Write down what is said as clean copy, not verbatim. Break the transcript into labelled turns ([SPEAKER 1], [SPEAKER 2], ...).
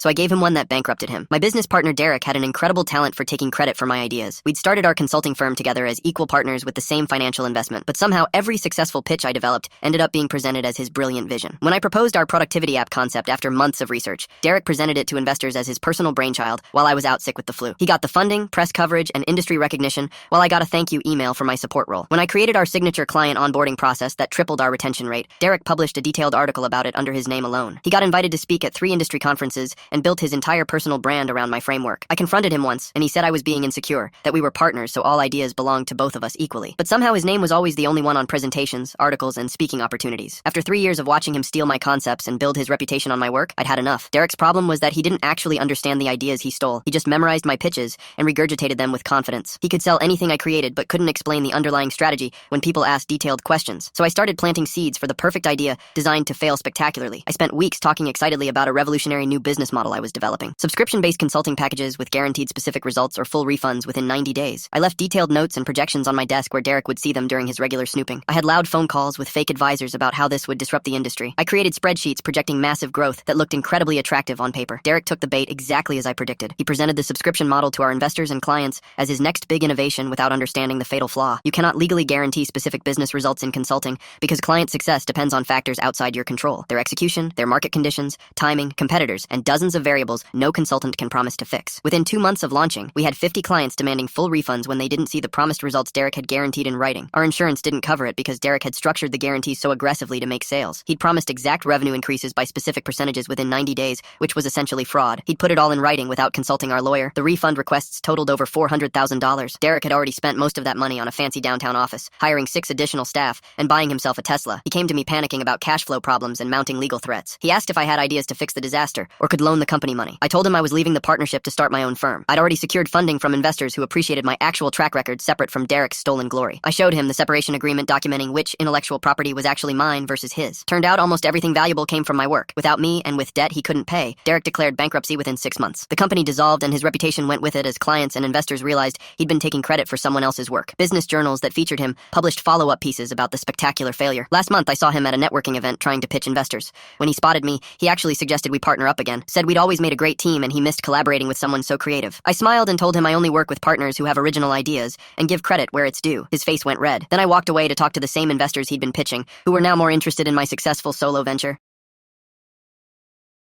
[SPEAKER 1] so I gave him one that bankrupted him. My business partner Derek had an incredible talent for taking credit for my ideas. We'd started our consulting firm together as equal partners with the same financial investment, but somehow every successful pitch I developed ended up being presented as his brilliant vision. When I proposed our productivity app concept after months of research, Derek presented it to investors as his personal brainchild while I was out sick with the flu. He got the funding, press coverage, and industry recognition, while I got a thank you email for my support role. When I created our signature client onboarding process that tripled our retention rate, Derek published a detailed article about it under his name alone. He got invited to speak at 3 industry conferences and built his entire personal brand around my framework. I confronted him once, and he said I was being insecure, that we were partners so all ideas belonged to both of us equally. But somehow his name was always the only one on presentations, articles, and speaking opportunities. After 3 years of watching him steal my concepts and build his reputation on my work, I'd had enough. Derek's problem was that he didn't actually understand the ideas he stole. He just memorized my pitches and regurgitated them with confidence. He could sell anything I created but couldn't explain the underlying strategy when people asked detailed questions. So I started planting seeds for the perfect idea designed to fail spectacularly. I spent weeks talking excitedly about a revolutionary new business model I was developing. Subscription-based consulting packages with guaranteed specific results or full refunds within 90 days. I left detailed notes and projections on my desk where Derek would see them during his regular snooping. I had loud phone calls with fake advisors about how this would disrupt the industry. I created spreadsheets projecting massive growth that looked incredibly attractive on paper. Derek took the bait exactly as I predicted. He presented the subscription model to our investors and clients as his next big innovation without understanding the fatal flaw. You cannot legally guarantee specific business results in consulting because client success depends on factors outside your control. Their execution, their market conditions, timing, competitors, and dozens of variables no consultant can promise to fix. Within 2 months of launching, we had 50 clients demanding full refunds when they didn't see the promised results Derek had guaranteed in writing. Our insurance didn't cover it because Derek had structured the guarantee so aggressively to make sales. He'd promised exact revenue increases by specific percentages within 90 days, which was essentially fraud. He'd put it all in writing without consulting our lawyer. The refund requests totaled over $400,000. Derek had already spent most of that money on a fancy downtown office, hiring 6 additional staff, and buying himself a Tesla. He came to me panicking about cash flow problems and mounting legal threats. He asked if I had ideas to fix the disaster or could loan the company money. I told him I was leaving the partnership to start my own firm. I'd already secured funding from investors who appreciated my actual track record separate from Derek's stolen glory. I showed him the separation agreement documenting which intellectual property was actually mine versus his. Turned out almost everything valuable came from my work. Without me and with debt he couldn't pay, Derek declared bankruptcy within 6 months. The company dissolved and his reputation went with it as clients and investors realized he'd been taking credit for someone else's work. Business journals that featured him published follow-up pieces about the spectacular failure. Last month I saw him at a networking event trying to pitch investors. When he spotted me, he actually suggested we partner up again, said we'd always made a great team and he missed collaborating with someone so creative. I smiled and told him I only work with partners who have original ideas and give credit where it's due. His face went red. Then I walked away to talk to the same investors he'd been pitching, who were now more interested in my successful solo venture.